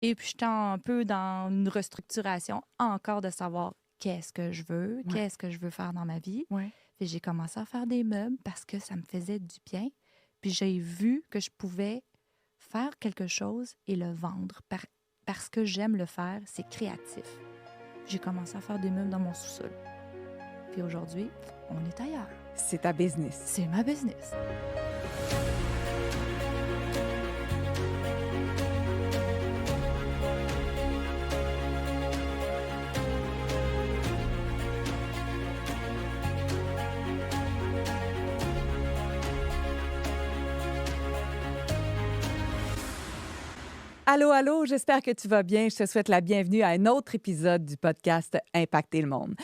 Et puis, j'étais un peu dans une restructuration encore de savoir qu'est-ce que je veux, Ouais. qu'est-ce que je veux faire dans ma vie. Ouais. Puis j'ai commencé à faire des meubles parce que ça me faisait du bien. Puis j'ai vu que je pouvais faire quelque chose et le vendre parce que j'aime le faire, c'est créatif. J'ai commencé à faire des meubles dans mon sous-sol. Puis aujourd'hui, on est ailleurs. C'est ta business. C'est ma business. Allô, allô, j'espère que tu vas bien. Je te souhaite la bienvenue à un autre épisode du podcast Impacter le monde.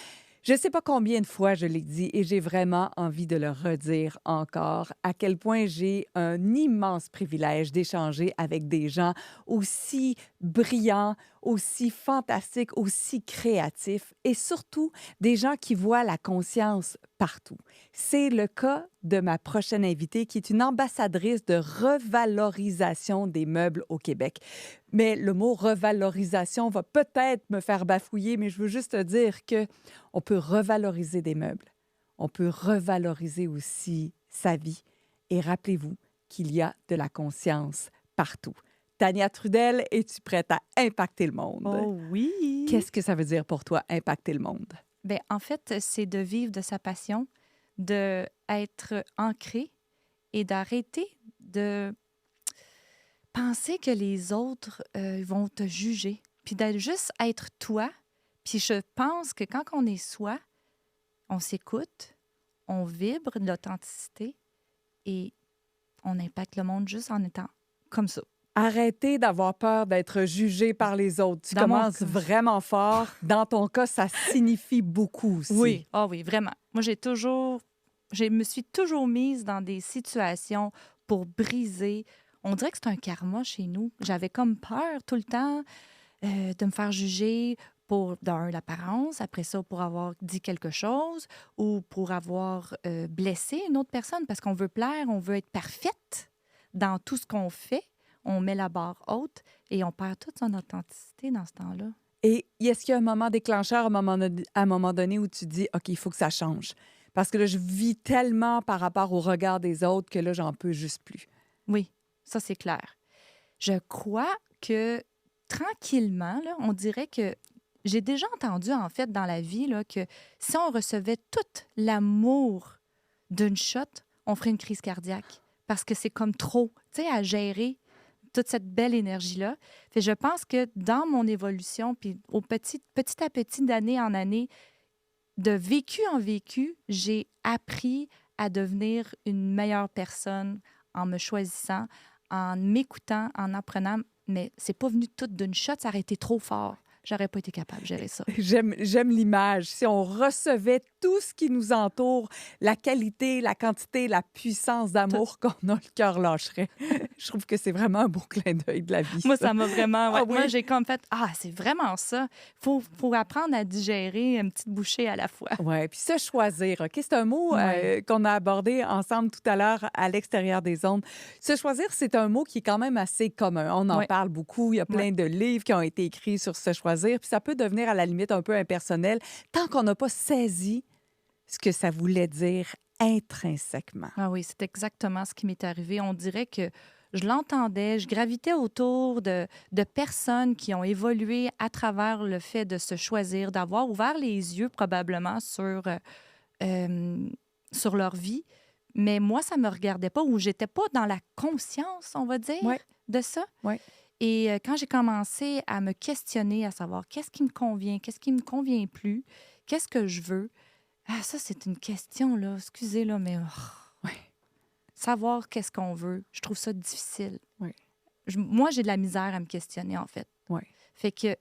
Je ne sais pas combien de fois je l'ai dit et j'ai vraiment envie de le redire encore, à quel point j'ai un immense privilège d'échanger avec des gens aussi brillants, aussi fantastiques, aussi créatifs et surtout des gens qui voient la conscience partout. C'est le cas de ma prochaine invitée qui est une ambassadrice de revalorisation des meubles au Québec. Mais le mot revalorisation va peut-être me faire bafouiller, mais je veux juste te dire que on peut revaloriser des meubles. On peut revaloriser aussi sa vie. Et rappelez-vous qu'il y a de la conscience partout. Tania Trudel, es-tu prête à impacter le monde? Oh oui! Qu'est-ce que ça veut dire pour toi, impacter le monde? Bien, en fait, c'est de vivre de sa passion, d'être ancré et d'arrêter de penser que les autres vont te juger, puis d'être juste être toi. Puis je pense que quand on est soi, on s'écoute, on vibre de l'authenticité et on impacte le monde juste en étant comme ça. Arrêter d'avoir peur d'être jugé par les autres. Tu Dans mon commences cas. vraiment fort. Dans ton cas, ça signifie beaucoup aussi. Oui, ah oui, vraiment. Moi, je me suis toujours mise dans des situations pour briser. On dirait que c'est un karma chez nous. J'avais comme peur tout le temps de me faire juger pour, d'un, l'apparence, après ça, pour avoir dit quelque chose ou pour avoir blessé une autre personne parce qu'on veut plaire, on veut être parfaite dans tout ce qu'on fait. On met la barre haute et on perd toute son authenticité dans ce temps-là. Et est-ce qu'il y a un moment déclencheur à un moment donné où tu dis, OK, il faut que ça change? Parce que là, je vis tellement par rapport au regard des autres que là, j'en peux juste plus. Oui, ça c'est clair. Je crois que tranquillement, là, on dirait que j'ai déjà entendu en fait dans la vie là, que si on recevait tout l'amour d'une shot, on ferait une crise cardiaque parce que c'est comme trop, tu sais, à gérer toute cette belle énergie-là. Fait, je pense que dans mon évolution, puis petit à petit, d'année en année, de vécu en vécu, j'ai appris à devenir une meilleure personne en me choisissant, en m'écoutant, en apprenant. Mais c'est pas venu tout d'une shot, ça aurait été trop fort. J'aurais pas été capable de gérer ça. J'aime l'image. Si on recevait tout ce qui nous entoure, la qualité, la quantité, la puissance Tout. d'amour qu'on a, le cœur lâcherait. Je trouve que c'est vraiment un beau clin d'œil de la vie, Moi, ça. ça m'a vraiment... Ah Ouais. Moi, oui? j'ai comme fait, ah, c'est vraiment ça. Faut apprendre à digérer une petite bouchée à la fois. Oui, puis se choisir, OK? C'est un mot Ouais. qu'on a abordé ensemble tout à l'heure à l'extérieur des ondes. Se choisir, c'est un mot qui est quand même assez commun. On en Ouais. parle beaucoup. Il y a Ouais. plein de livres qui ont été écrits sur se choisir. Puis ça peut devenir à la limite un peu impersonnel tant qu'on n'a pas saisi ce que ça voulait dire intrinsèquement. Ah oui, c'est exactement ce qui m'est arrivé. On dirait que je l'entendais, je gravitais autour de personnes qui ont évolué à travers le fait de se choisir, d'avoir ouvert les yeux probablement euh, sur leur vie. Mais moi, ça ne me regardait pas ou j'étais pas dans la conscience, on va dire, Oui, de ça. oui. Et quand j'ai commencé à me questionner, à savoir qu'est-ce qui me convient, qu'est-ce qui me convient plus, qu'est-ce que je veux, ah, ça, c'est une question, là. Excusez, là, mais Oui, savoir qu'est-ce qu'on veut, je trouve ça difficile. oui, Moi, j'ai de la misère à me questionner, en fait. oui. Fait que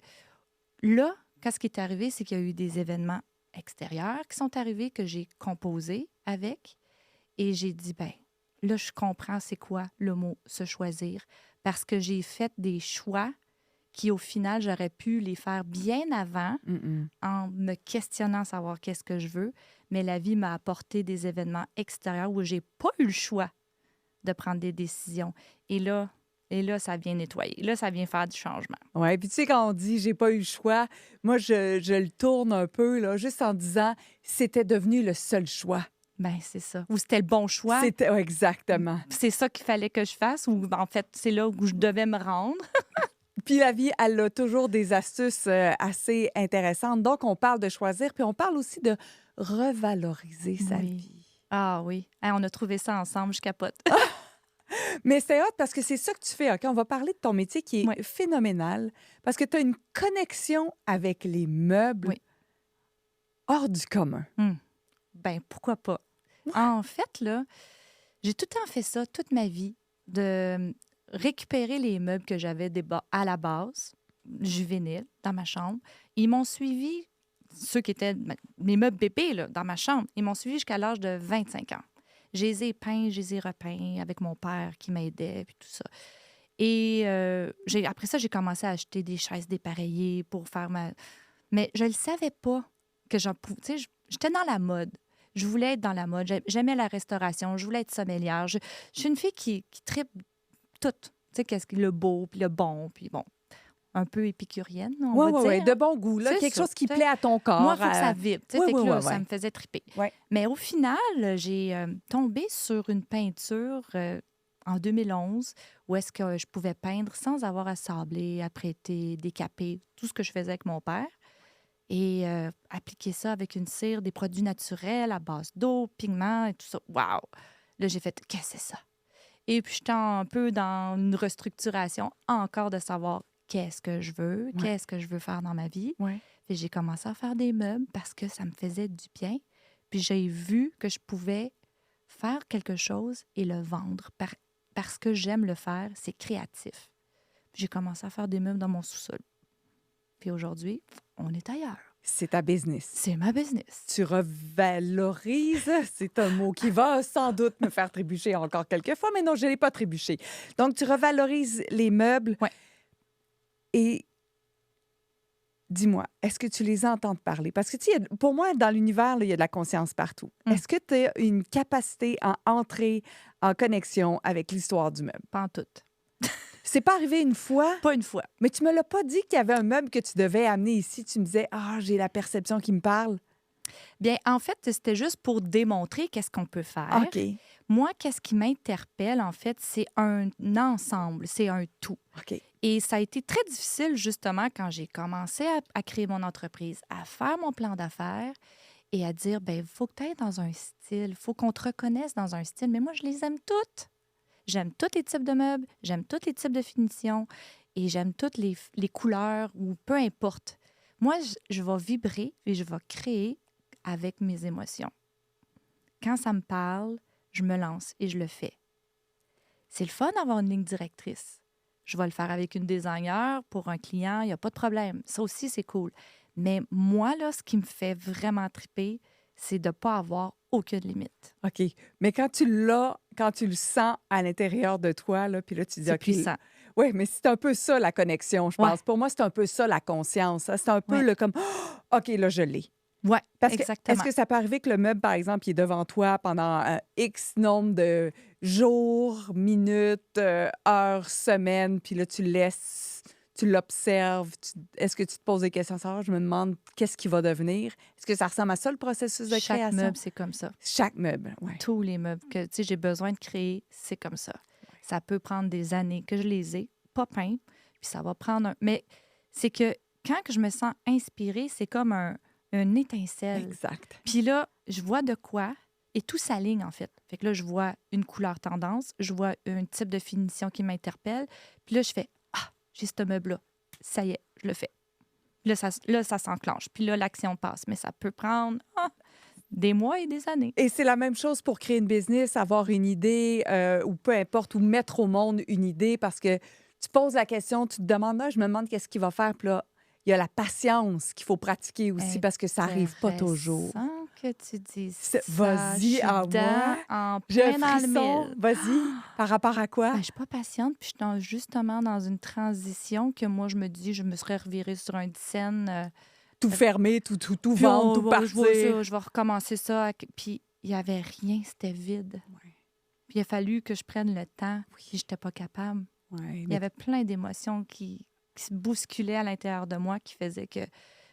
là, qu'est-ce qui est arrivé, c'est qu'il y a eu des événements extérieurs qui sont arrivés que j'ai composés avec. Et j'ai dit, ben là, je comprends c'est quoi le mot se choisir. Parce que j'ai fait des choix qui, au final, j'aurais pu les faire bien avant Mm-mm. en me questionnant à savoir qu'est-ce que je veux. Mais la vie m'a apporté des événements extérieurs où j'ai pas eu le choix de prendre des décisions. Et là, Et là, ça vient nettoyer. Là, ça vient faire du changement. Oui, puis tu sais, quand on dit j'ai pas eu le choix, moi, je le tourne un peu, là, juste en disant c'était devenu le seul choix. Ben c'est ça. Ou c'était le bon choix. C'était exactement. C'est ça qu'il fallait que je fasse, ou en fait, c'est là où je devais me rendre. Puis la vie, elle a toujours des astuces assez intéressantes. Donc, on parle de choisir, puis on parle aussi de revaloriser sa Oui. vie. Ah oui. Hein, on a trouvé ça ensemble, je capote. Mais c'est hot parce que c'est ça que tu fais. OK? On va parler de ton métier qui est Oui. phénoménal parce que tu as une connexion avec les meubles Oui. hors du commun. Ben pourquoi pas? En fait, là, j'ai tout le temps fait ça, toute ma vie, de récupérer les meubles que j'avais à la base, juvéniles, dans ma chambre. Ils m'ont suivi, ceux qui étaient mes meubles bébés, là, dans ma chambre, ils m'ont suivi jusqu'à l'âge de 25 ans. Je les ai peints, je les ai repeints avec mon père qui m'aidait, puis tout ça. Et après ça, j'ai commencé à acheter des chaises dépareillées pour faire ma... Mais je ne le savais pas que j'en pouvais... Tu sais, j'étais dans la mode. Je voulais être dans la mode. J'aimais la restauration. Je voulais être sommelière. Je suis une fille qui tripe tout. Tu sais, qu'est-ce que le beau, puis le bon, puis bon, un peu épicurienne, on va dire. Oui, de bon goût. Là, C'est quelque ça, chose qui tu sais. plaît à ton corps. Moi, il faut que ça vibre. Tu sais, Oui, fait que oui, là, oui, ça oui. me faisait triper. Ouais. Mais au final, j'ai tombé sur une peinture en 2011 où est-ce que je pouvais peindre sans avoir à sabler, à prêter, décaper, tout ce que je faisais avec mon père. Et appliquer ça avec une cire, des produits naturels à base d'eau, pigments et tout ça. Wow! Là, j'ai fait, qu'est-ce que c'est ça? Et puis, j'étais un peu dans une restructuration encore de savoir qu'est-ce que je veux, qu'est-ce que je veux faire dans ma vie. Ouais. Et j'ai commencé à faire des meubles parce que ça me faisait du bien. Puis j'ai vu que je pouvais faire quelque chose et le vendre parce que j'aime le faire, c'est créatif. Puis j'ai commencé à faire des meubles dans mon sous-sol. Puis aujourd'hui, on est ailleurs. C'est ta business. C'est ma business. Tu revalorises, c'est un mot qui va sans doute me faire trébucher encore quelques fois, mais non, je ne l'ai pas trébuché. Donc, tu revalorises les meubles. Ouais. Et dis-moi, est-ce que tu les entends parler? Parce que, tu sais, pour moi, dans l'univers, là, il y a de la conscience partout. Est-ce que tu as une capacité à entrer en connexion avec l'histoire du meuble? Pas en tout. C'est pas arrivé une fois, Pas une fois. mais tu me l'as pas dit qu'il y avait un meuble que tu devais amener ici. Tu me disais, j'ai la perception qui me parle. Bien, en fait, c'était juste pour démontrer qu'est-ce qu'on peut faire. OK. Moi, qu'est-ce qui m'interpelle, en fait, c'est un ensemble, c'est un tout. OK. Et ça a été très difficile, justement, quand j'ai commencé à créer mon entreprise, à faire mon plan d'affaires et à dire, bien, il faut que tu ailles dans un style, il faut qu'on te reconnaisse dans un style. Mais moi, je les aime toutes. J'aime tous les types de meubles, j'aime tous les types de finitions et j'aime toutes les couleurs ou peu importe. Moi, je vais vibrer et je vais créer avec mes émotions. Quand ça me parle, je me lance et je le fais. C'est le fun d'avoir une ligne directrice. Je vais le faire avec une designer pour un client, il n'y a pas de problème. Ça aussi, c'est cool. Mais moi, là, ce qui me fait vraiment triper, c'est de ne pas avoir aucune limite. OK. Mais quand tu l'as, quand tu le sens à l'intérieur de toi, là, puis là, tu dis, C'est OK. puissant. Oui, mais c'est un peu ça, la connexion, je pense. Pour moi, c'est un peu ça, la conscience. C'est un peu le comme, OK, là, je l'ai. Oui, Est-ce exactement. que ça peut arriver que le meuble, par exemple, il est devant toi pendant X nombre de jours, minutes, heures, semaines, puis là, tu le laisses, tu l'observes. Est-ce que tu te poses des questions? Ça, je me demande qu'est-ce qui va devenir. Est-ce que ça ressemble à ça, le processus de Chaque création? meuble, c'est comme ça. Chaque meuble, oui. Tous les meubles que j'ai besoin de créer, c'est comme ça. Ça peut prendre des années que je les ai pas peints, puis ça va prendre un... Mais c'est que quand que je me sens inspirée, c'est comme une étincelle. Exact. Puis là, je vois de quoi et tout s'aligne, en fait. Fait que là, je vois une couleur tendance, je vois un type de finition qui m'interpelle. Puis là, je fais « Ah, j'ai ce meuble-là. Ça y est, je le fais. » Là, ça s'enclenche. Puis là, l'action passe. Mais ça peut prendre des mois et des années. Et c'est la même chose pour créer une business, avoir une idée ou peu importe, ou mettre au monde une idée parce que tu poses la question, tu te demandes, je me demande qu'est-ce qu'il va faire. Puis là, il y a la patience qu'il faut pratiquer aussi parce que ça n'arrive pas toujours. Intéressant que tu dises ça. Vas-y, à moi. En J'ai un plein dans le frisson. mille. Vas-y. Par rapport à quoi? Ben, je suis pas patiente, puis je suis justement dans une transition que moi, je me dis, je me serais revirée sur un scène. Tout fermer, tout Puis vendre, tout partir. je vais recommencer ça. Puis il n'y avait rien, c'était vide. Ouais. Puis il a fallu que je prenne le temps, puis je n'étais pas capable. Ouais, Il y mais avait plein d'émotions qui se bousculaient à l'intérieur de moi qui faisaient que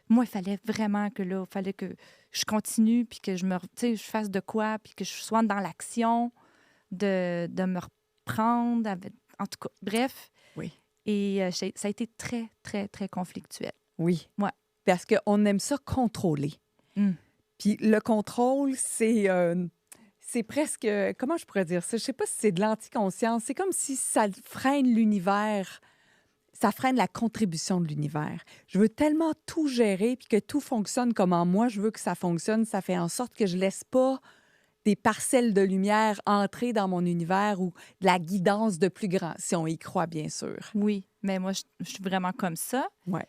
moi, il fallait vraiment que là, il fallait que je continue puis que tu sais, je fasse de quoi puis que je sois dans l'action de me reprendre. En tout cas, bref. oui, Et ça a été très, très, très conflictuel. oui. Ouais. Parce qu'on aime ça contrôler. Mm. Puis le contrôle, c'est presque, comment je pourrais dire ça? Je sais pas si c'est de l'anticonscience. C'est comme si ça freine l'univers, ça freine la contribution de l'univers. Je veux tellement tout gérer puis que tout fonctionne comme en moi, je veux que ça fonctionne. Ça fait en sorte que je laisse pas des parcelles de lumière entrer dans mon univers ou de la guidance de plus grand, si on y croit, bien sûr. Oui, mais moi, je suis vraiment comme ça. Ouais.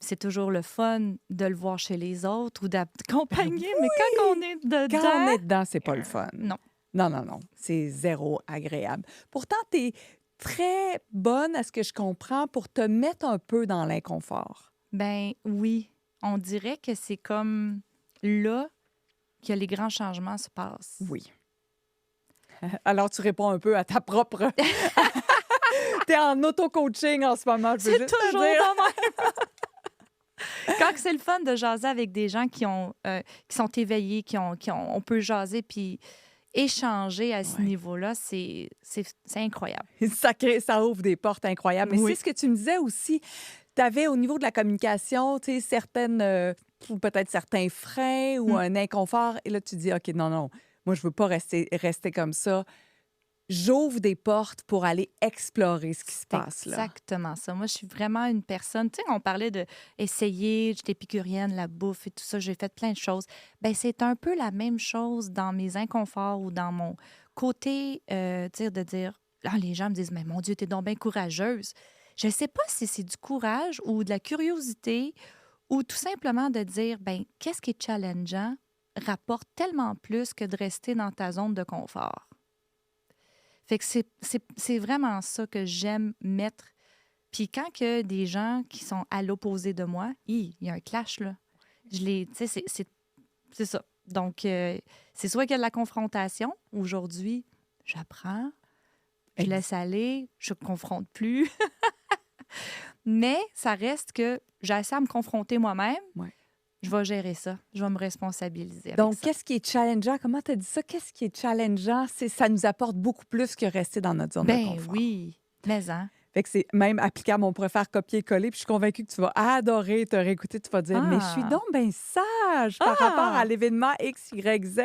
C'est toujours le fun de le voir chez les autres ou d'accompagner, mais quand on est dedans... Quand on est dedans, c'est pas le fun. Non. Non, non, non. C'est zéro agréable. Pourtant, tu es très bonne, à ce que je comprends, pour te mettre un peu dans l'inconfort. Ben oui, on dirait que c'est comme là que les grands changements se passent. Oui. Alors, tu réponds un peu à ta propre... Tu es en auto-coaching en ce moment, je veux C'est juste te toujours dire. dans ma... Quand c'est le fun de jaser avec des gens qui sont éveillés, on peut jaser puis échanger à ce Ouais. niveau-là, c'est incroyable. Ça ouvre des portes incroyables. Mais Oui. c'est ce que tu me disais aussi. Tu avais au niveau de la communication, tu sais, certaines, ou peut-être certains freins ou un inconfort. Et là, tu dis, OK, non, non, moi, je veux pas rester comme ça. J'ouvre des portes pour aller explorer ce qui se C'est passe là. exactement ça. Moi, je suis vraiment une personne... Tu sais, on parlait de essayer, j'étais épicurienne, la bouffe et tout ça, j'ai fait plein de choses. Bien, c'est un peu la même chose dans mes inconforts ou dans mon côté, de dire... Ah, les gens me disent, mais mon Dieu, t'es donc bien courageuse. Je ne sais pas si c'est du courage ou de la curiosité ou tout simplement de dire, ben qu'est-ce qui est challengeant rapporte tellement plus que de rester dans ta zone de confort. Fait que c'est vraiment ça que j'aime mettre. Puis quand que des gens qui sont à l'opposé de moi, il y a un clash, là. Tu sais, c'est ça. Donc, c'est soit qu'il y a de la confrontation. Aujourd'hui, j'apprends, je laisse aller, je ne confronte plus. Mais ça reste que j'essaie à me confronter moi-même. Ouais. Je vais gérer ça. Je vais me responsabiliser avec Donc, ça. qu'est-ce qui est challengeant? Comment tu as dit ça? Qu'est-ce qui est challengeant? Ça nous apporte beaucoup plus que rester dans notre zone de Ben confort. oui, mais hein. Fait que c'est même applicable, on pourrait faire copier-coller, puis je suis convaincue que tu vas adorer te réécouter, tu vas dire, mais je suis Ah! donc bien sage par rapport à l'événement X, Y, Z.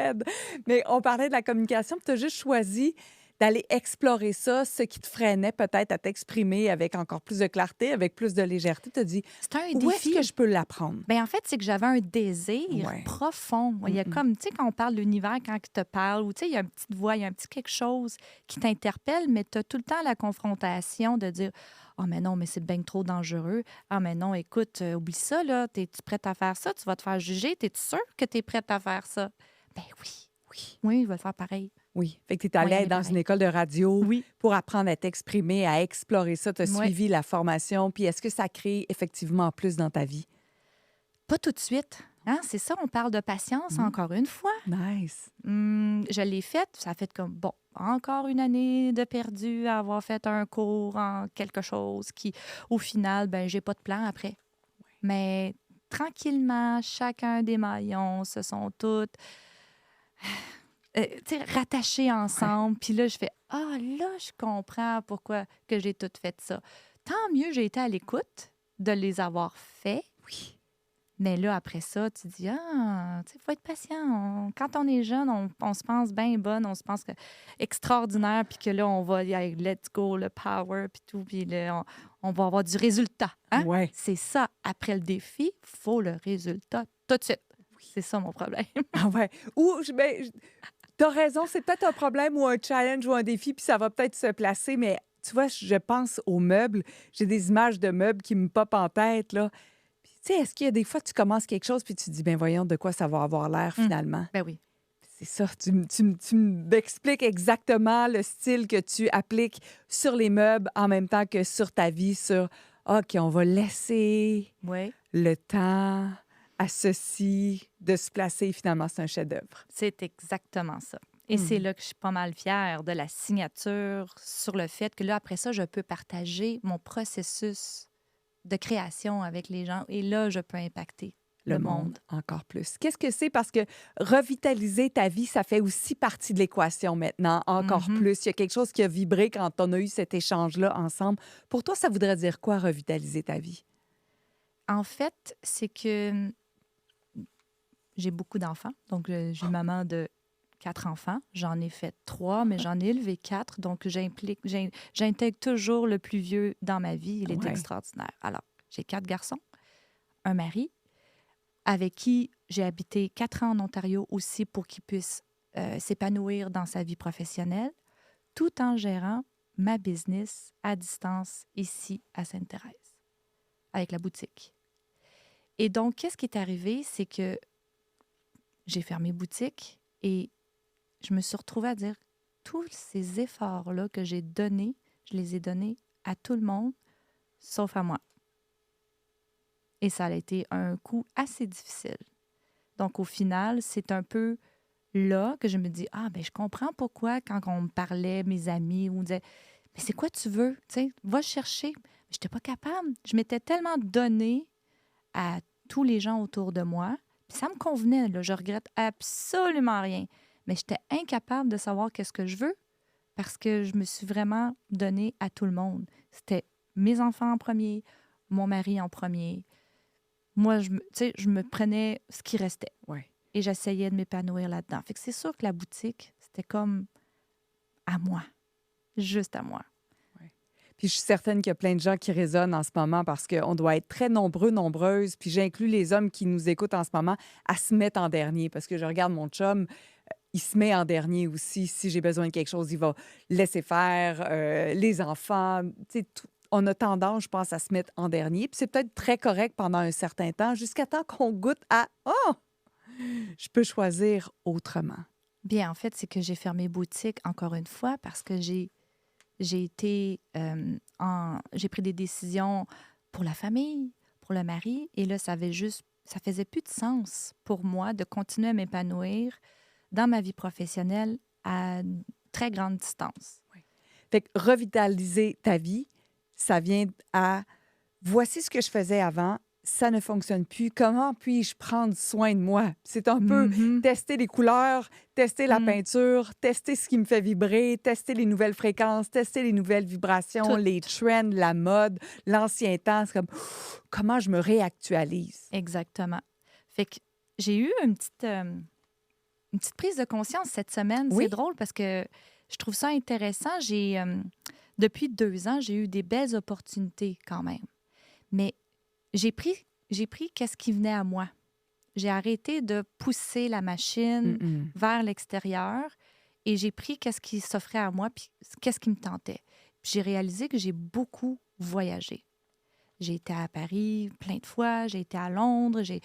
Mais on parlait de la communication, puis tu as juste choisi d'aller explorer ça, ce qui te freinait peut-être à t'exprimer avec encore plus de clarté, avec plus de légèreté. Tu as dit, C'est un où est-ce défi. que je peux l'apprendre? Ben en fait, c'est que j'avais un désir Ouais. profond. Il y a comme, tu sais, quand on parle de l'univers, quand il te parle, ou tu sais, il y a une petite voix, il y a un petit quelque chose qui t'interpelle, mais tu as tout le temps la confrontation de dire « Ah, mais non, mais c'est bien trop dangereux. Ah, mais non, écoute, oublie ça, là. Es-tu prête à faire ça? Tu vas te faire juger. T'es-tu sûre que tu es prête à faire ça? » Ben oui. Oui, je vais le faire pareil. Oui. Fait que tu es allée Moyen dans pareil. une école de radio Oui. pour apprendre à t'exprimer, à explorer ça. Tu as Ouais. suivi la formation. Puis est-ce que ça crée effectivement plus dans ta vie? Pas tout de suite. Hein? C'est ça, on parle de patience encore une fois. Nice. Je l'ai faite, ça a fait comme, bon, encore une année de perdu à avoir fait un cours en quelque chose qui, au final, ben j'ai pas de plan après. Mais tranquillement, chacun des maillons se sont toutes rattachés ensemble. Puis là, je fais, ah, là, je comprends pourquoi que j'ai tout fait ça. Tant mieux, j'ai été à l'écoute de les avoir faits. Oui. Mais là, après ça, tu dis, ah, tu sais, il faut être patient. Quand on est jeune, on se pense bien bonne, on se pense extraordinaire, puis que là, on va y aller, let's go, le power, puis tout, puis là, on va avoir du résultat. Hein? Ouais. C'est ça. Après le défi, il faut le résultat tout de suite. C'est ça mon problème. Ah ouais. Ou, tu as raison, c'est peut-être un problème ou un challenge ou un défi, puis ça va peut-être se placer, mais tu vois, je pense aux meubles. J'ai des images de meubles qui me popent en tête, là. Puis, tu sais, est-ce qu'il y a des fois, tu commences quelque chose, puis tu te dis, ben voyons, de quoi ça va avoir l'air finalement? Ben oui. C'est ça, tu m'expliques exactement le style que tu appliques sur les meubles en même temps que sur ta vie, sur, OK, on va laisser Oui. le temps à ceci de se placer. Finalement, c'est un chef-d'œuvre. C'est exactement ça. Et c'est là que je suis pas mal fière de la signature sur le fait que là, après ça, je peux partager mon processus de création avec les gens. Et là, je peux impacter Le le monde monde. encore plus. Qu'est-ce que c'est? Parce que revitaliser ta vie, ça fait aussi partie de l'équation maintenant, encore Mhm. plus. Il y a quelque chose qui a vibré quand on a eu cet échange-là ensemble. Pour toi, ça voudrait dire quoi, revitaliser ta vie? En fait, c'est que j'ai beaucoup d'enfants. Donc, je suis maman de 4 enfants. J'en ai fait 3, mais j'en ai élevé 4. Donc, j'intègre toujours le plus vieux dans ma vie. Il est Ouais. extraordinaire. Alors, j'ai 4 garçons, un mari avec qui j'ai habité 4 ans en Ontario aussi pour qu'il puisse s'épanouir dans sa vie professionnelle, tout en gérant ma business à distance ici à Sainte-Thérèse, avec la boutique. Et donc, qu'est-ce qui est arrivé? C'est que j'ai fermé boutique et je me suis retrouvée à dire tous ces efforts-là que j'ai donnés, je les ai donnés à tout le monde, sauf à moi. Et ça a été un coup assez difficile. Donc, au final, c'est un peu là que je me dis, ah, ben je comprends pourquoi quand on me parlait, mes amis, on me disait, mais c'est quoi tu veux? Tu sais, va chercher. Je n'étais pas capable. Je m'étais tellement donnée à tous les gens autour de moi. Puis ça me convenait, là. Je regrette absolument rien. Mais j'étais incapable de savoir qu'est-ce que je veux parce que je me suis vraiment donnée à tout le monde. C'était mes enfants en premier, mon mari en premier. Moi, tu sais, je me prenais ce qui restait Ouais. et j'essayais de m'épanouir là-dedans. Fait que c'est sûr que la boutique, c'était comme à moi, juste à moi. Puis je suis certaine qu'il y a plein de gens qui résonnent en ce moment parce qu'on doit être très nombreux, nombreuses. Puis j'inclus les hommes qui nous écoutent en ce moment à se mettre en dernier parce que je regarde mon chum, il se met en dernier aussi. Si j'ai besoin de quelque chose, il va laisser faire les enfants. Tu sais, on a tendance, je pense, à se mettre en dernier. Puis c'est peut-être très correct pendant un certain temps jusqu'à temps qu'on goûte à «Oh, je peux choisir autrement». Bien, en fait, c'est que j'ai fermé boutique encore une fois parce que j'ai été j'ai pris des décisions pour la famille, pour le mari, et là, ça faisait plus de sens pour moi de continuer à m'épanouir dans ma vie professionnelle à très grande distance. Fait que revitaliser ta vie, ça vient à voici ce que je faisais avant, ça ne fonctionne plus. Comment puis-je prendre soin de moi? C'est un peu Mhm. tester les couleurs, tester la Mm. peinture, tester ce qui me fait vibrer, tester les nouvelles fréquences, tester les nouvelles vibrations, Tout. les trends, la mode, l'ancien temps. C'est comme comment je me réactualise. Exactement. Fait que j'ai eu une petite prise de conscience cette semaine. C'est Oui, drôle parce que je trouve ça intéressant. Depuis 2 ans, j'ai eu des belles opportunités quand même. Mais j'ai pris qu'est-ce qui venait à moi. J'ai arrêté de pousser la machine mm-mm. vers l'extérieur et j'ai pris qu'est-ce qui s'offrait à moi puis qu'est-ce qui me tentait. Puis j'ai réalisé que j'ai beaucoup voyagé. J'ai été à Paris plein de fois, j'ai été à Londres, j'étais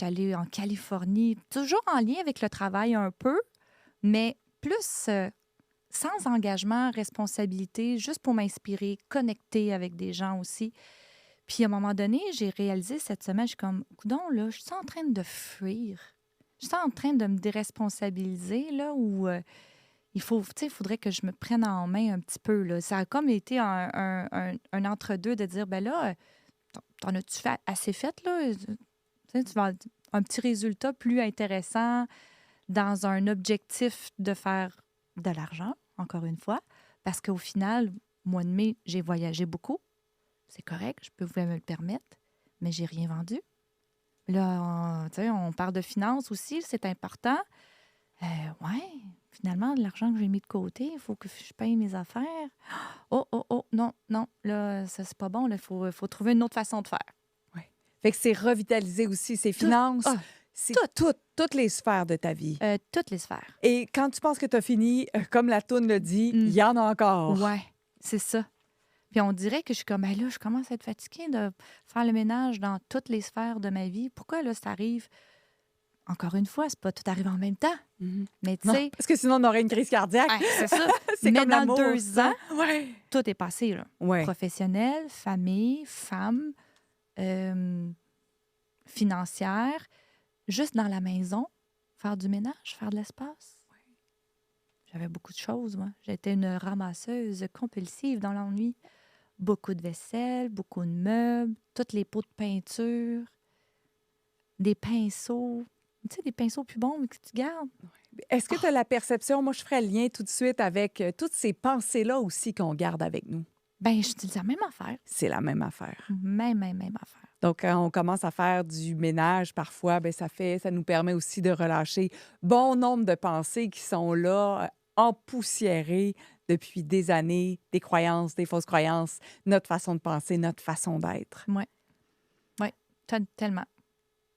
allée en Californie, toujours en lien avec le travail un peu, mais plus sans engagement, responsabilité, juste pour m'inspirer, connecter avec des gens aussi. Puis à un moment donné, j'ai réalisé cette semaine, je suis comme, coudonc, là, je suis en train de fuir. Je suis en train de me déresponsabiliser, là, où il faudrait que je me prenne en main un petit peu, là. Ça a comme été un entre-deux de dire, ben là, t'en as-tu fait assez fait, là? Tu sais, tu vas avoir un petit résultat plus intéressant dans un objectif de faire de l'argent, encore une fois, parce qu'au final, mois de mai, j'ai voyagé beaucoup. C'est correct, je pouvais me le permettre, mais j'ai rien vendu. Là, tu sais, on parle de finances aussi, c'est important. Ouais, finalement, de l'argent que j'ai mis de côté, il faut que je paye mes affaires. Oh, oh, oh, non, non, là, ça, c'est pas bon. Il faut trouver une autre façon de faire. Ouais. Fait que c'est revitaliser aussi ses Tout, finances, ah, c'est toutes les sphères de ta vie. toutes les sphères. Et quand tu penses que tu as fini, comme la toune le dit, il Mm. y en a encore. Ouais, c'est ça. Puis on dirait que je suis comme, ben là, je commence à être fatiguée de faire le ménage dans toutes les sphères de ma vie. Pourquoi là, ça arrive? Encore une fois, c'est pas tout arrive en même temps. Mhm. Mais tu Non, sais, parce que sinon, on aurait une crise cardiaque. ouais, c'est ça. C'est Mais comme dans l'amour, 2 ans, ça. Ouais. tout est passé, là. Ouais. Professionnel, famille, femme, euh, financière, juste dans la maison, faire du ménage, faire de l'espace. J'avais beaucoup de choses, moi. J'étais une ramasseuse compulsive dans l'ennui. Beaucoup de vaisselle, beaucoup de meubles, toutes les pots de peinture, des pinceaux. Tu sais, des pinceaux plus bons mais que tu gardes. Est-ce que tu as la perception, moi je ferais le lien tout de suite avec toutes ces pensées-là aussi qu'on garde avec nous? Ben, je dis la même affaire. C'est la même affaire. Même affaire. Donc, quand on commence à faire du ménage, parfois, ben ça nous permet aussi de relâcher bon nombre de pensées qui sont là, empoussiérées depuis des années, des croyances, des fausses croyances, notre façon de penser, notre façon d'être. Oui, oui, tellement.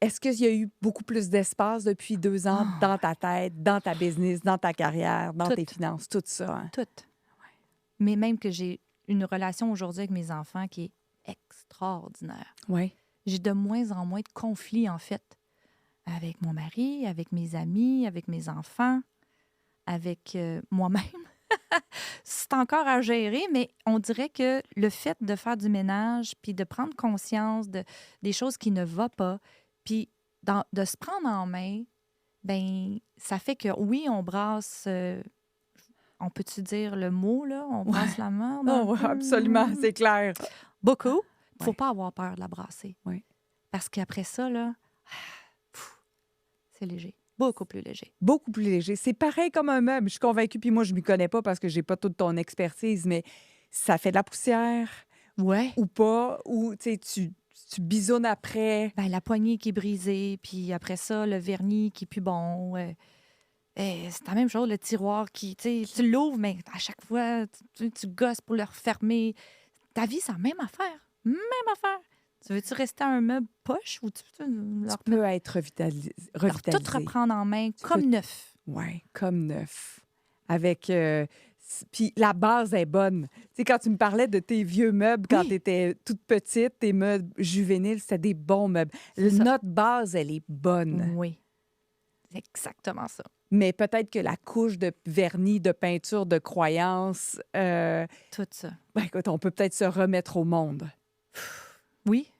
Est-ce qu'il y a eu beaucoup plus d'espace depuis 2 ans Oh, dans ta tête, dans ta business, dans ta carrière, dans tes tout, finances, tout ça? Hein? tout. Mais même que j'ai une relation aujourd'hui avec mes enfants qui est extraordinaire. Oui. J'ai de moins en moins de conflits, en fait, avec mon mari, avec mes amis, avec mes enfants, avec moi-même. C'est encore à gérer, mais on dirait que le fait de faire du ménage, puis de prendre conscience des choses qui ne vont pas, puis de se prendre en main, ben ça fait que oui, on brasse, on peut-tu dire le mot, là? On brasse la merde un Oh, ouais, peu? absolument, c'est clair. Beaucoup. Il ne faut Ouais. pas avoir peur de la brasser. Oui. Parce qu'après ça, là, c'est léger. Beaucoup plus léger. Beaucoup plus léger. C'est pareil comme un meuble. Je suis convaincue, puis moi, je ne m'y connais pas parce que j'ai pas toute ton expertise, mais ça fait de la poussière Ouais. ou pas, ou tu bisonnes après. Ben, la poignée qui est brisée, puis après ça, le vernis qui est plus bon. C'est la même chose, le tiroir qui, tu l'ouvres, mais à chaque fois, tu gosses pour le refermer. Ta vie, c'est la même affaire. Même affaire. Tu veux-tu rester à un meuble poche ou tu peux Tu peux être revitalisé. tout reprendre en main Tu comme peux- neuf? Oui, comme neuf. Avec. Puis la base est bonne. Tu sais, quand tu me parlais de tes vieux meubles quand Oui. tu étais toute petite, tes meubles juvéniles, c'était des bons meubles. C'est ça. Notre base, elle est bonne. Oui. C'est exactement ça. Mais peut-être que la couche de vernis, de peinture, de croyances, Tout ça. ben écoute, on peut peut-être se remettre au monde. Oui.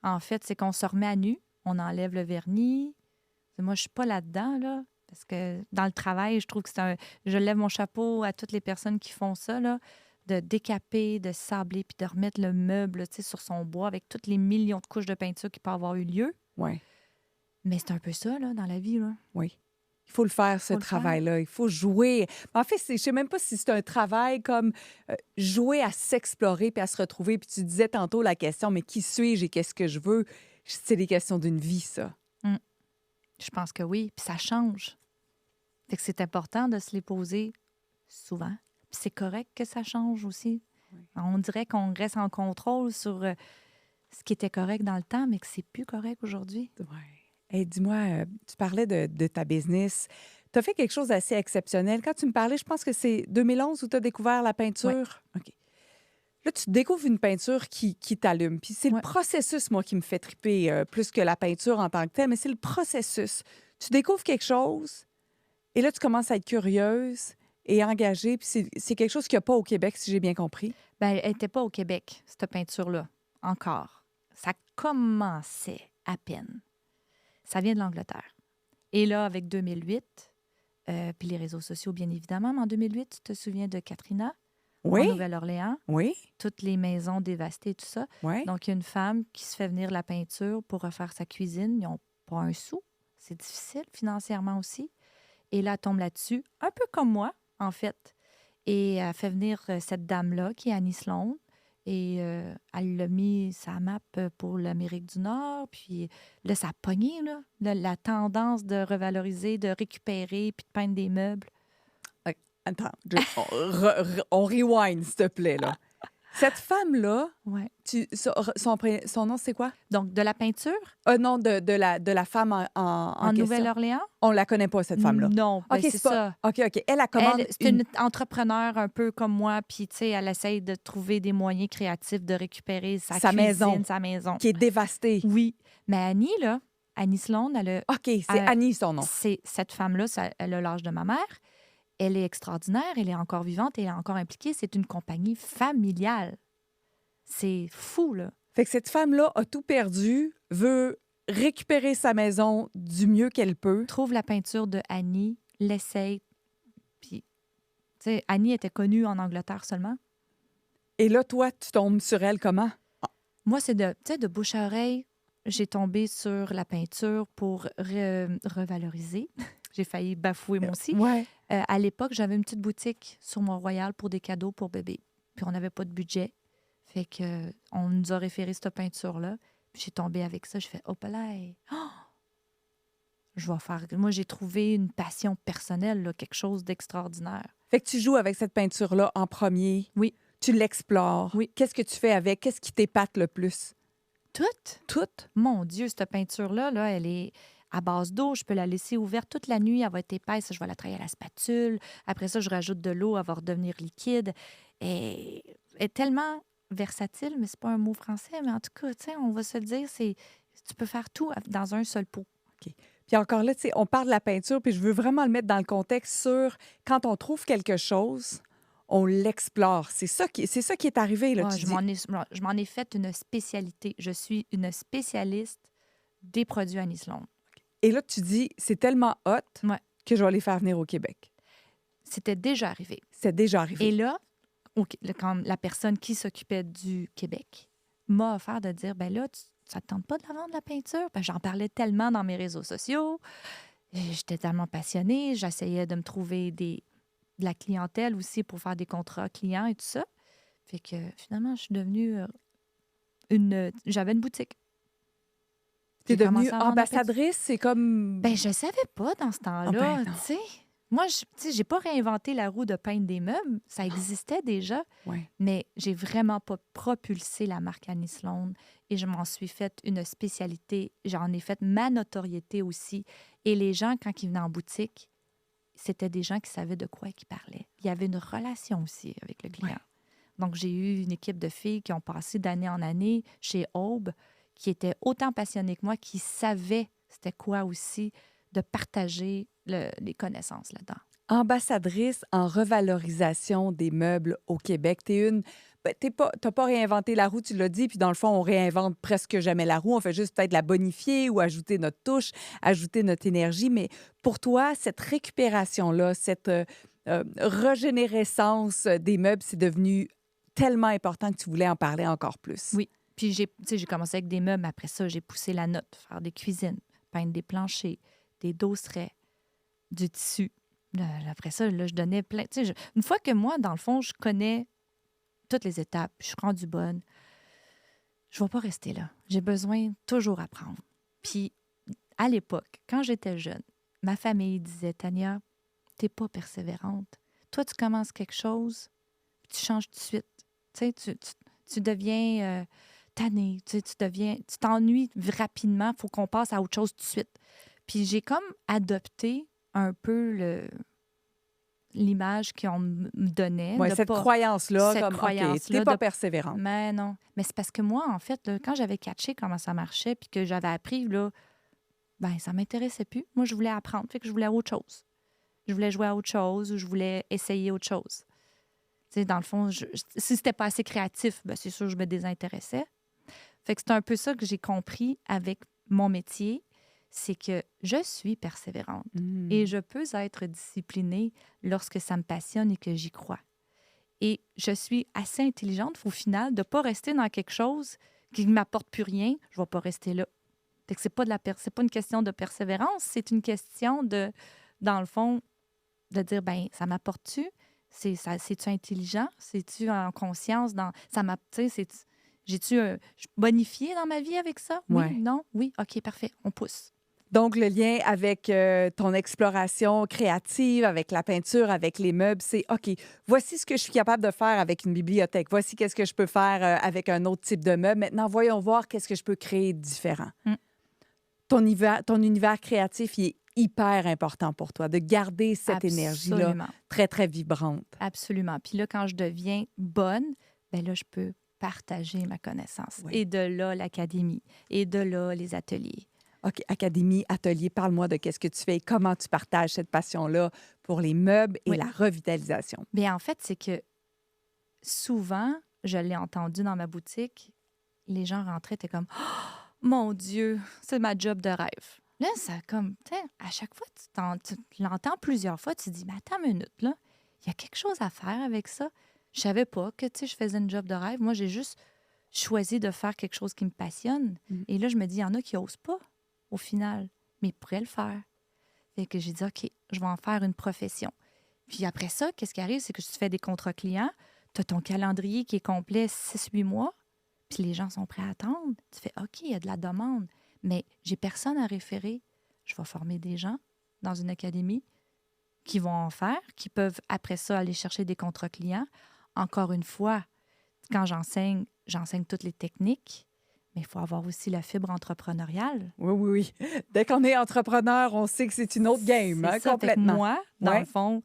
En fait, c'est qu'on se remet à nu, on enlève le vernis. Moi, je suis pas là-dedans, là, parce que dans le travail, je trouve que je lève mon chapeau à toutes les personnes qui font ça, là, de décaper, de sabler, puis de remettre le meuble, tu sais, sur son bois avec toutes les millions de couches de peinture qui peuvent avoir eu lieu. Oui, Mais c'est un peu ça, là, dans la vie, là. oui. Il faut le faire, ce Faut le faire. travail-là. Il faut jouer. En fait, je ne sais même pas si c'est un travail comme jouer à s'explorer puis à se retrouver. Puis tu disais tantôt la question, mais qui suis-je et qu'est-ce que je veux? C'est des questions d'une vie, ça. Je pense que oui, puis ça change. Fait que c'est important de se les poser souvent. Puis c'est correct que ça change aussi. Oui. On dirait qu'on reste en contrôle sur ce qui était correct dans le temps, mais que c'est plus correct aujourd'hui. Ouais. Hey, dis-moi, tu parlais de ta business. Tu as fait quelque chose d'assez exceptionnel. Quand tu me parlais, je pense que c'est 2011 où tu as découvert la peinture. OK. Là, tu découvres une peinture qui t'allume. Puis c'est le Ouais. processus, moi, qui me fait triper plus que la peinture en tant que telle, mais c'est le processus. Tu découvres quelque chose et là, tu commences à être curieuse et engagée. Puis c'est quelque chose qu'il n'y a pas au Québec, si j'ai bien compris. Ben, elle n'était pas au Québec, cette peinture-là, encore. Ça commençait à peine. Ça vient de l'Angleterre. Et là, avec 2008, puis les réseaux sociaux, bien évidemment, mais en 2008, tu te souviens de Katrina, en Oui, Nouvelle-Orléans, oui, toutes les maisons dévastées, tout ça. oui. Donc, il y a une femme qui se fait venir la peinture pour refaire sa cuisine. Ils n'ont pas un sou. C'est difficile financièrement aussi. Et là, elle tombe là-dessus, un peu comme moi, en fait. Et elle fait venir cette dame-là, qui est Annie Sloan. Et elle l'a mis sa map pour l'Amérique du Nord. Puis là, ça a pogné, là. La tendance de revaloriser, de récupérer, puis de peindre des meubles. Attends, on rewind, s'il te plaît, là. Cette femme-là, Ouais. son nom, c'est quoi? Donc, de la peinture Non, de la femme en en question. Nouvelle-Orléans? On la connaît pas, cette femme-là. Non, ben, OK, c'est c'est pas... ça. OK. Elle a commandé C'est une entrepreneur un peu comme moi, puis tu sais, elle essaye de trouver des moyens créatifs de récupérer sa Sa cuisine, maison. sa maison. qui est dévastée. Oui, mais Annie, là, Annie Sloan, OK, c'est Elle- Annie, son nom. c'est cette femme-là, elle a l'âge de ma mère. Elle est extraordinaire, elle est encore vivante, elle est encore impliquée. C'est une compagnie familiale. C'est fou, là. Fait que cette femme-là a tout perdu, veut récupérer sa maison du mieux qu'elle peut. Trouve la peinture de Annie, l'essaye, puis sais, Annie était connue en Angleterre seulement. Et là, toi, tu tombes sur elle comment? Moi, c'est de bouche à oreille. J'ai tombé sur la peinture pour revaloriser. J'ai failli bafouer mon aussi. Ouais. À l'époque, j'avais une petite boutique sur Mont-Royal pour des cadeaux pour bébé. Puis on n'avait pas de budget. Fait que on nous a référé cette peinture-là. Puis j'ai tombé avec ça. Je fais, hop là, je vais faire. Moi, j'ai trouvé une passion personnelle, là, quelque chose d'extraordinaire. Fait que tu joues avec cette peinture-là en premier. Oui. Tu l'explores. Oui. Qu'est-ce que tu fais avec? Qu'est-ce qui t'épate le plus? Toute? Toute? Mon Dieu, cette peinture-là, là, elle est à base d'eau. Je peux la laisser ouverte toute la nuit. Elle va être épaisse. Je vais la travailler à la spatule. Après ça, je rajoute de l'eau. Elle va redevenir liquide. Et elle est tellement versatile, mais c'est pas un mot français. Mais en tout cas, tu sais, on va se le dire, tu peux faire tout dans un seul pot. Puis encore là, tu sais, on parle de la peinture, puis je veux vraiment le mettre dans le contexte sur quand on trouve quelque chose, on l'explore. C'est ça qui est arrivé. Là, Ouais, tu je m'en ai fait une spécialité. Je suis une spécialiste des produits Annie Sloan. Et là, tu dis, c'est tellement hot Ouais. que je vais les faire venir au Québec. C'était déjà arrivé. C'est déjà arrivé. Et là, quand la personne qui s'occupait du Québec m'a offert de dire, ben là, ça te tente pas de la vendre, la peinture? Ben, j'en parlais tellement dans mes réseaux sociaux. J'étais tellement passionnée. J'essayais de me trouver de la clientèle aussi pour faire des contrats clients et tout ça. Fait que finalement, je suis devenue j'avais une boutique. Tu es J'ai commencé devenue à vendre la ambassadrice, c'est comme... Ben, je savais pas dans ce temps-là, ben non. tu sais. Moi, tu sais, j'ai pas réinventé la roue de peindre des meubles. Ça existait déjà, Ouais. mais j'ai vraiment pas propulsé la marque Annie Sloan et je m'en suis faite une spécialité. J'en ai fait ma notoriété aussi. Et les gens, quand ils venaient en boutique, c'était des gens qui savaient de quoi ils parlaient. Il y avait une relation aussi avec le client. Ouais. Donc, j'ai eu une équipe de filles qui ont passé d'année en année chez Aube, qui étaient autant passionnées que moi, qui savaient c'était quoi aussi de partager les connaissances là-dedans. Ambassadrice en revalorisation des meubles au Québec. T'as pas réinventé la roue, tu l'as dit, puis dans le fond, on réinvente presque jamais la roue. On fait juste peut-être la bonifier ou ajouter notre touche, ajouter notre énergie. Mais pour toi, cette récupération-là, cette régénérescence des meubles, c'est devenu tellement important que tu voulais en parler encore plus. Oui. Puis j'ai commencé avec des meubles. Après ça, j'ai poussé la note, faire des cuisines, peindre des planchers, des dosserets, du tissu. Après ça, là, je donnais plein. Une fois que moi, dans le fond, je connais toutes les étapes, je suis rendue bonne, je ne vais pas rester là. J'ai besoin toujours apprendre. Puis, à l'époque, quand j'étais jeune, ma famille disait, Tania, t'es pas persévérante. Toi, tu commences quelque chose, puis tu changes tout de suite. Tu deviens tannée, tu t'ennuies rapidement, il faut qu'on passe à autre chose tout de suite. Puis j'ai comme adopté un peu l'image qu'on me donnait. Oui, cette croyance-là, cette comme, croyance-là t'es pas de- persévérante. Mais non. Mais c'est parce que moi, en fait, là, quand j'avais catché comment ça marchait puis que j'avais appris, là, ben ça m'intéressait plus. Moi, je voulais apprendre. Fait que je voulais autre chose. Je voulais jouer à autre chose ou je voulais essayer autre chose. Tu sais, dans le fond, si c'était pas assez créatif, ben c'est sûr que je me désintéressais. Fait que c'est un peu ça que j'ai compris avec mon métier, c'est que je suis persévérante et je peux être disciplinée lorsque ça me passionne et que j'y crois. Et je suis assez intelligente, au final, de ne pas rester dans quelque chose qui ne m'apporte plus rien. Je ne vais pas rester là. Fait que c'est pas une question de persévérance, c'est une question de, dans le fond, de dire, ben ça m'apporte-tu? C'est-tu intelligent? C'est-tu en conscience? J'ai-tu bonifié dans ma vie avec ça? Oui, Ouais. non? Oui, OK, parfait, on pousse. Donc, le lien avec ton exploration créative, avec la peinture, avec les meubles, c'est OK, voici ce que je suis capable de faire avec une bibliothèque. Voici qu'est-ce que je peux faire avec un autre type de meuble. Maintenant, voyons voir qu'est-ce que je peux créer de différent. Ton univers créatif, il est hyper important pour toi, de garder cette énergie-là Absolument. très, très vibrante. Absolument. Puis là, quand je deviens bonne, ben là, je peux partager ma connaissance. Oui. Et de là, l'académie. Et de là, les ateliers. OK, académie, atelier, parle-moi de qu'est-ce que tu fais et comment tu partages cette passion-là pour les meubles et Oui. la revitalisation. Bien, en fait, c'est que souvent, je l'ai entendu dans ma boutique, les gens rentraient, étaient comme « Oh, mon Dieu, c'est ma job de rêve. » Là, ça comme, tu sais, à chaque fois, tu l'entends plusieurs fois, tu te dis « Mais attends une minute, là, il y a quelque chose à faire avec ça. Je savais pas que, je faisais une job de rêve. Moi, j'ai juste choisi de faire quelque chose qui me passionne. Mm. Et là, je me dis, il y en a qui n'osent pas, au final, mais ils pourraient le faire. Fait que j'ai dit, OK, je vais en faire une profession. Puis après ça, qu'est-ce qui arrive? C'est que tu fais des contrats clients, tu as ton calendrier qui est complet 6-8 mois, puis les gens sont prêts à attendre. Tu fais, OK, il y a de la demande, mais j'ai personne à référer. Je vais former des gens dans une académie qui vont en faire, qui peuvent après ça aller chercher des contrats clients. Encore une fois, quand j'enseigne toutes les techniques, mais il faut avoir aussi la fibre entrepreneuriale. Oui, oui, oui. Dès qu'on est entrepreneur, on sait que c'est une autre game, C'est hein, ça. Fait que complètement. moi, dans Ouais. le fond,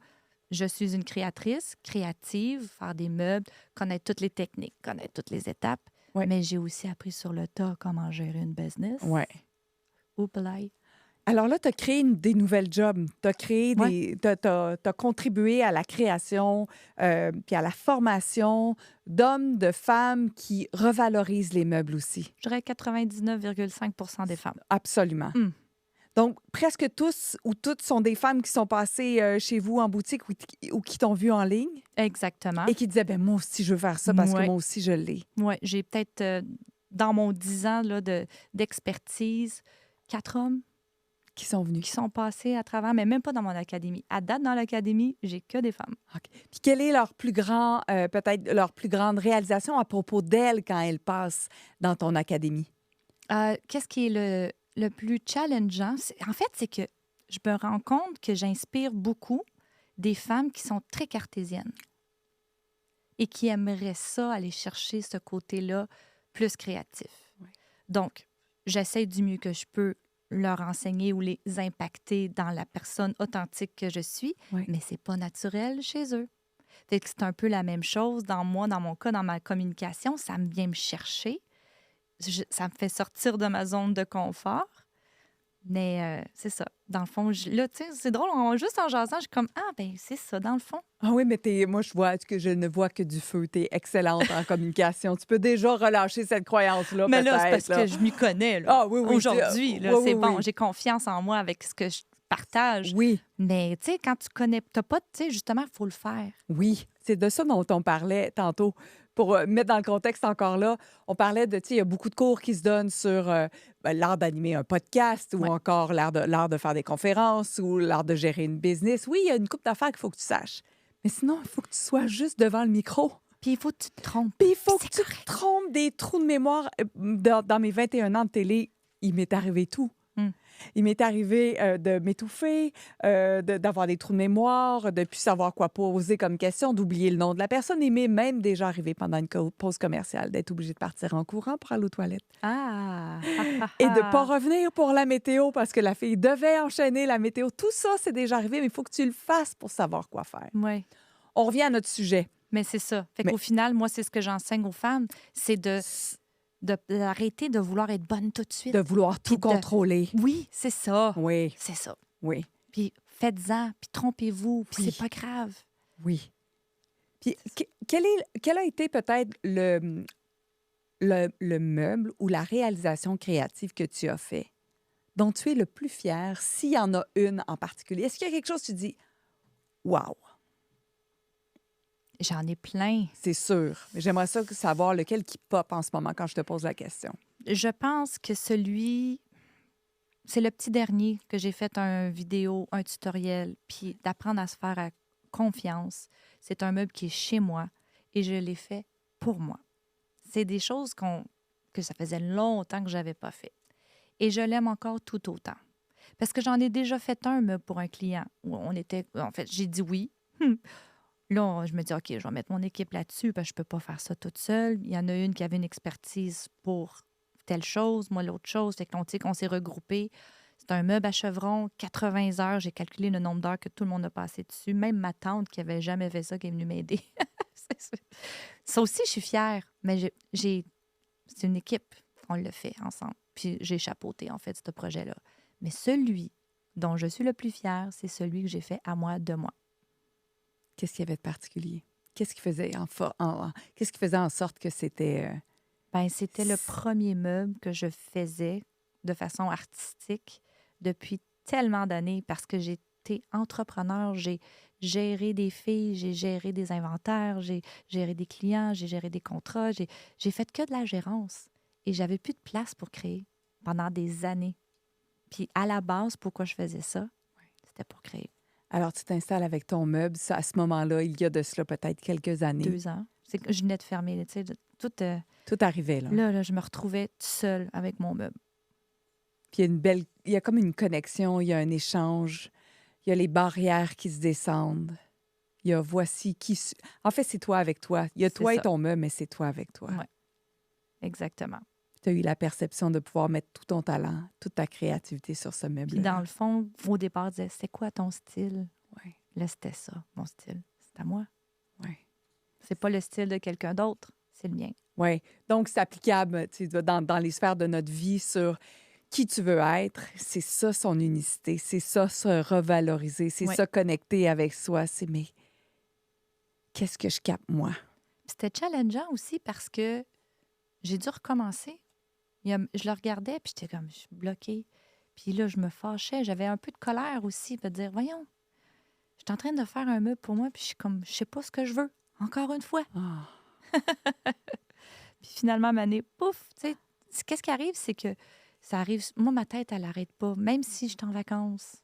je suis une créatrice, créative, faire des meubles, connaître toutes les techniques, connaître toutes les étapes. Ouais. Mais j'ai aussi appris sur le tas comment gérer une business. Ouais. Oupalaï. Alors là, tu as créé des nouvelles jobs. Tu as créé Ouais. t'as contribué à la création puis à la formation d'hommes, de femmes qui revalorisent les meubles aussi. Je dirais 99,5 % des femmes. Absolument. Mm. Donc, presque tous ou toutes sont des femmes qui sont passées chez vous en boutique ou qui t'ont vu en ligne Exactement. et qui disaient, ben moi aussi, je veux faire ça parce que Ouais. moi aussi, je l'ai. Oui, j'ai peut-être, dans mon 10 ans là, d'expertise, 4 hommes Qui sont venus. qui sont passés à travers, mais même pas dans mon académie. À date, dans l'académie, j'ai que des femmes. OK. Puis quel est leur plus grand, peut-être leur plus grande réalisation à propos d'elles quand elles passent dans ton académie? Qu'est-ce qui est le plus challengeant? En fait, c'est que je me rends compte que j'inspire beaucoup des femmes qui sont très cartésiennes et qui aimeraient ça, aller chercher ce côté-là plus créatif. Ouais. Donc, j'essaie du mieux que je peux leur enseigner ou les impacter dans la personne authentique que je suis, Ouais. mais c'est pas naturel chez eux. Fait que c'est un peu la même chose dans moi, dans mon cas, dans ma communication, ça me vient me chercher. Ça me fait sortir de ma zone de confort. Mais c'est ça. Dans le fond, là, tu sais, c'est drôle, juste en jasant, je suis comme, ah, ben c'est ça, dans le fond. Ah oui, mais moi, je ne vois que du feu. Tu es excellente en communication. Tu peux déjà relâcher cette croyance-là, Mais là, c'est peut-être. parce que je m'y connais, là. Ah oui, oui. Aujourd'hui, là, Oui, c'est oui, bon, oui. j'ai confiance en moi avec ce que je partage. Oui, Mais, tu sais, quand tu connais, t'as pas, tu sais, justement, il faut le faire. oui. C'est de ça dont on parlait tantôt. Pour mettre dans le contexte encore là, on parlait de, tu sais, il y a beaucoup de cours qui se donnent sur l'art d'animer un podcast ou Ouais. encore l'art de faire des conférences ou l'art de gérer une business. Oui, il y a une couple d'affaires qu'il faut que tu saches. Mais sinon, il faut que tu sois juste devant le micro. Puis il faut que tu te trompes. Puis il faut que C'est tu te trompes des trous de mémoire. Dans mes 21 ans de télé, il m'est arrivé tout. Mm. Il m'est arrivé de m'étouffer, d'avoir des trous de mémoire, de ne plus savoir quoi poser comme question, d'oublier le nom de la personne. Il m'est même déjà arrivé pendant une pause commerciale d'être obligé de partir en courant pour aller aux toilettes. Ah! Et de ne pas revenir pour la météo parce que la fille devait enchaîner la météo. Tout ça, c'est déjà arrivé, mais il faut que tu le fasses pour savoir quoi faire. Oui. On revient à notre sujet. Mais c'est ça. Fait Mais- qu'au final, moi, c'est ce que j'enseigne aux femmes, c'est d'arrêter de vouloir être bonne tout de suite. De vouloir tout Puis de- contrôler. Oui, c'est ça. Oui, C'est ça. oui, Puis faites-en, puis trompez-vous, puis Oui. c'est pas grave. oui. Puis, quel a été peut-être le meuble ou la réalisation créative que tu as fait, dont tu es le plus fier, s'il y en a une en particulier? Est-ce qu'il y a quelque chose que tu dis, wow, J'en ai plein. c'est sûr. Mais j'aimerais ça savoir lequel qui pop en ce moment quand je te pose la question. Je pense que c'est le petit dernier que j'ai fait un vidéo, un tutoriel, puis d'apprendre à se faire confiance. C'est un meuble qui est chez moi et je l'ai fait pour moi. C'est des choses que ça faisait longtemps que je n'avais pas fait. Et je l'aime encore tout autant. Parce que j'en ai déjà fait un meuble pour un client où en fait, j'ai dit oui. Là, je me dis, OK, je vais mettre mon équipe là-dessus parce que je ne peux pas faire ça toute seule. Il y en a une qui avait une expertise pour telle chose, moi l'autre chose. Fait qu'on s'est regroupés. C'est un meuble à chevron, 80 heures. J'ai calculé le nombre d'heures que tout le monde a passé dessus. Même ma tante qui n'avait jamais fait ça, qui est venue m'aider. Ça aussi, je suis fière. Mais c'est une équipe. On le fait ensemble. Puis j'ai chapeauté, en fait, ce projet-là. Mais celui dont je suis le plus fière, c'est celui que j'ai fait à moi, de moi. Qu'est-ce qu'il y avait de particulier? Qu'est-ce qui faisait qu'est-ce qui faisait en sorte que c'était... Ben, c'était le premier meuble que je faisais de façon artistique depuis tellement d'années parce que j'étais entrepreneur. géré des filles, j'ai géré des inventaires, j'ai géré des clients, j'ai géré des contrats, j'ai fait que de la gérance. Et j'avais plus de place pour créer pendant des années. Puis à la base, pourquoi je faisais ça? C'était pour créer. Alors, tu t'installes avec ton meuble. Ça, à ce moment-là, il y a de cela peut-être quelques années. 2 ans. C'est que je venais de fermer, tu sais, tout... Tout arrivait, là. Là, je me retrouvais toute seule avec mon meuble. Puis il y a comme une connexion, il y a un échange, il y a les barrières qui se descendent. Il y a voici qui... En fait, c'est toi avec toi. Il y a C'est toi et ça. ton meuble, mais c'est toi avec toi. Ouais. Exactement. Tu as eu la perception de pouvoir mettre tout ton talent, toute ta créativité sur ce meuble. Puis dans le fond, au départ, je disais, c'est quoi ton style? Oui, Là, c'était ça, mon style. C'est à moi. oui. C'est pas le style de quelqu'un d'autre, c'est le mien. Oui. Donc, c'est applicable tu sais, dans les sphères de notre vie sur qui tu veux être. C'est ça, son unicité. C'est ça, se revaloriser. C'est Oui. ça, connecter avec soi. C'est, mais qu'est-ce que je capte, moi? C'était challengeant aussi parce que j'ai dû recommencer. Je le regardais, puis j'étais comme, je suis bloquée. Puis là, je me fâchais. J'avais un peu de colère aussi, de dire, voyons, je suis en train de faire un meuble pour moi, puis je suis comme, je sais pas ce que je veux, encore une fois. Ah. Puis finalement, Mané, pouf, tu sais, qu'est-ce qui arrive, c'est que ça arrive, moi, ma tête, elle n'arrête pas. Même si je suis en vacances,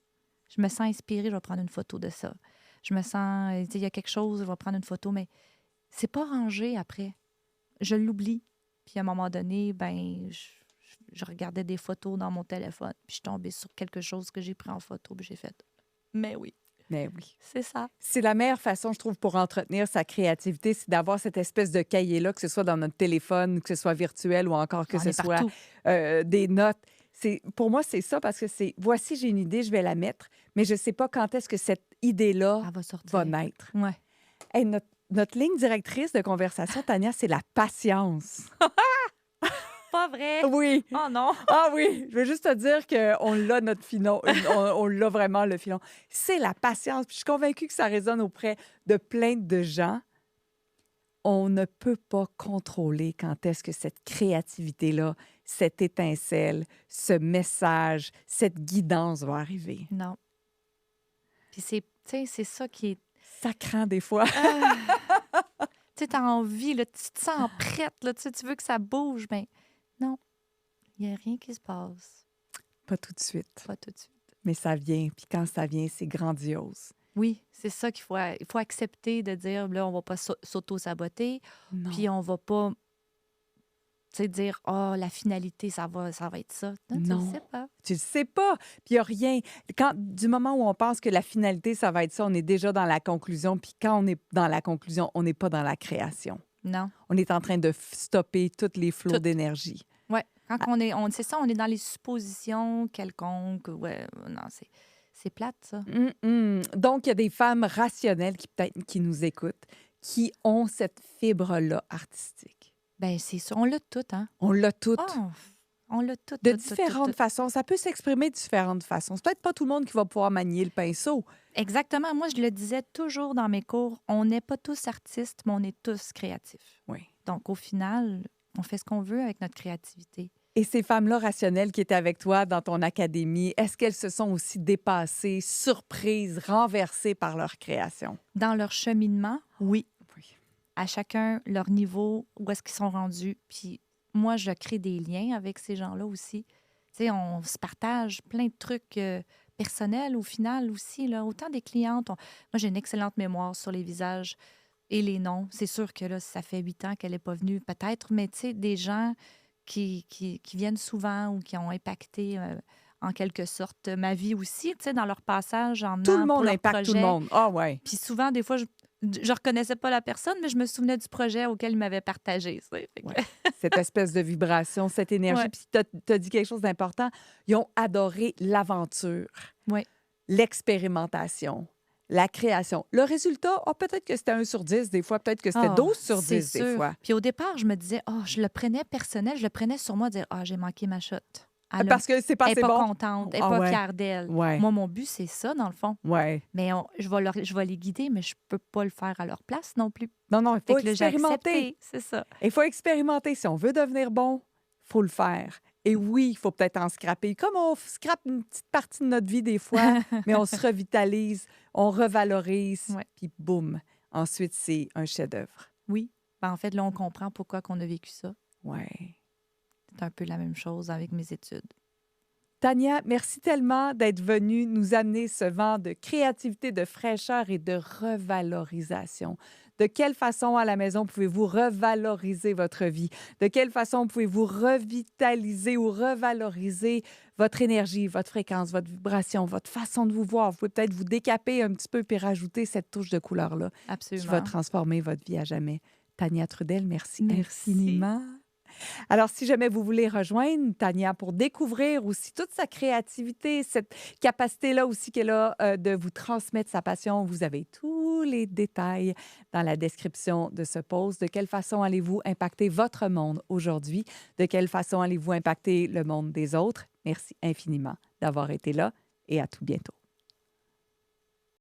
je me sens inspirée, je vais prendre une photo de ça. Je me sens, tu sais, il y a quelque chose, je vais prendre une photo, mais c'est pas rangé après. Je l'oublie. Puis à un moment donné, ben, je regardais des photos dans mon téléphone, puis je suis tombée sur quelque chose que j'ai pris en photo, puis j'ai fait, mais oui, Mais oui. c'est ça. C'est la meilleure façon, je trouve, pour entretenir sa créativité, c'est d'avoir cette espèce de cahier-là, que ce soit dans notre téléphone, que ce soit virtuel ou encore que On ce est soit partout. des notes. Pour moi, c'est ça parce que c'est voici, j'ai une idée, je vais la mettre, mais je ne sais pas quand est-ce que cette idée-là Elle va sortir. va naître. Ouais. Hey, notre ligne directrice de conversation, Tania, c'est la patience. Pas vrai. Oui. Oh non. Ah oui, je veux juste te dire qu'on l'a, notre filon. On l'a vraiment, le filon. C'est la patience. Puis je suis convaincue que ça résonne auprès de plein de gens. On ne peut pas contrôler quand est-ce que cette créativité-là, cette étincelle, ce message, cette guidance va arriver. Non. Puis tu sais, c'est ça qui est... Ça craint des fois. Tu sais, t'as envie, là, tu te sens prête, là, tu veux que ça bouge, mais non, il n'y a rien qui se passe. Pas tout de suite, Pas tout de suite. mais ça vient. Puis quand ça vient, c'est grandiose. Oui, c'est ça il faut accepter de dire, là, on va pas s'auto-saboter, Non. puis on va pas, tu sais, dire, oh, la finalité, ça va être ça. Non, tu Non. le sais pas. Tu le sais pas. Puis il n'y a rien. Du moment où on pense que la finalité, ça va être ça, on est déjà dans la conclusion. Puis quand on est dans la conclusion, on n'est pas dans la création. Non. On est en train de stopper tous les flots Tout. d'énergie. Ouais. Quand c'est ça, on est dans les suppositions quelconques. Ouais, non, c'est plate, ça. Donc, il y a des femmes rationnelles qui nous écoutent, qui ont cette fibre-là artistique. Ben c'est ça. On l'a tout, hein? On l'a toutes. Oh, on l'a tout. De tout, tout, tout, différentes tout. façons. Ça peut s'exprimer de différentes façons. C'est peut-être pas tout le monde qui va pouvoir manier le pinceau. Exactement. Moi, je le disais toujours dans mes cours, on n'est pas tous artistes, mais on est tous créatifs. Oui. Donc, au final, on fait ce qu'on veut avec notre créativité. Et ces femmes-là rationnelles qui étaient avec toi dans ton académie, est-ce qu'elles se sont aussi dépassées, surprises, renversées par leur création? Dans leur cheminement, oui. Oui. À chacun leur niveau, où est-ce qu'ils sont rendus. Puis moi, je crée des liens avec ces gens-là aussi. Tu sais, on se partage plein de trucs personnels au final aussi. Là. Autant des clientes. Moi, j'ai une excellente mémoire sur les visages et les noms. C'est sûr que là, ça fait 8 ans qu'elle n'est pas venue, peut-être, mais tu sais, des gens qui viennent souvent ou qui ont impacté en quelque sorte ma vie aussi, tu sais, dans leur passage en Tout le pour monde leur impacte tout le projet. monde. Ah ouais. Puis souvent, des fois, je reconnaissais pas la personne, mais je me souvenais du projet auquel il m'avait partagé. Tu sais. Fait que- Ouais. Cette espèce de vibration, cette énergie. Ouais. Puis tu as dit quelque chose d'important. Ils ont adoré l'aventure, Ouais. l'expérimentation, la création. Le résultat, peut-être que c'était 1 sur 10 des fois, peut-être que c'était Ah, 12 sur c'est 10 des sûr. fois. Puis au départ, je me disais, je le prenais personnel, je le prenais sur moi, dire, j'ai manqué ma shot. Parce que c'est pas Elle assez n'est pas bon. contente, elle n'est Ah pas ouais. fière d'elle. Ouais. Moi, mon but, c'est ça, dans le fond. Ouais. Mais je vais les guider, mais je peux pas le faire à leur place non plus. Non, il Fait faut que là, j'ai expérimenter. accepté, c'est ça. Il faut expérimenter. Si on veut devenir bon, il faut le faire. Et oui, il faut peut-être en scraper. Comme on scrape une petite partie de notre vie des fois, mais on se revitalise, on revalorise, Ouais. puis boum. Ensuite, c'est un chef-d'œuvre. Oui. En fait, là, on comprend pourquoi qu'on a vécu ça. Ouais. C'est un peu la même chose avec mes études. Tania, merci tellement d'être venue nous amener ce vent de créativité, de fraîcheur et de revalorisation. De quelle façon à la maison pouvez-vous revaloriser votre vie? De quelle façon pouvez-vous revitaliser ou revaloriser votre énergie, votre fréquence, votre vibration, votre façon de vous voir? Vous pouvez peut-être vous décaper un petit peu puis rajouter cette touche de couleur-là qui va Absolument. transformer votre vie à jamais. Tania Trudel, merci Merci. infiniment. Alors, si jamais vous voulez rejoindre Tania pour découvrir aussi toute sa créativité, cette capacité-là aussi qu'elle a de vous transmettre sa passion, vous avez tous les détails dans la description de ce post. De quelle façon allez-vous impacter votre monde aujourd'hui? De quelle façon allez-vous impacter le monde des autres? Merci infiniment d'avoir été là et à tout bientôt.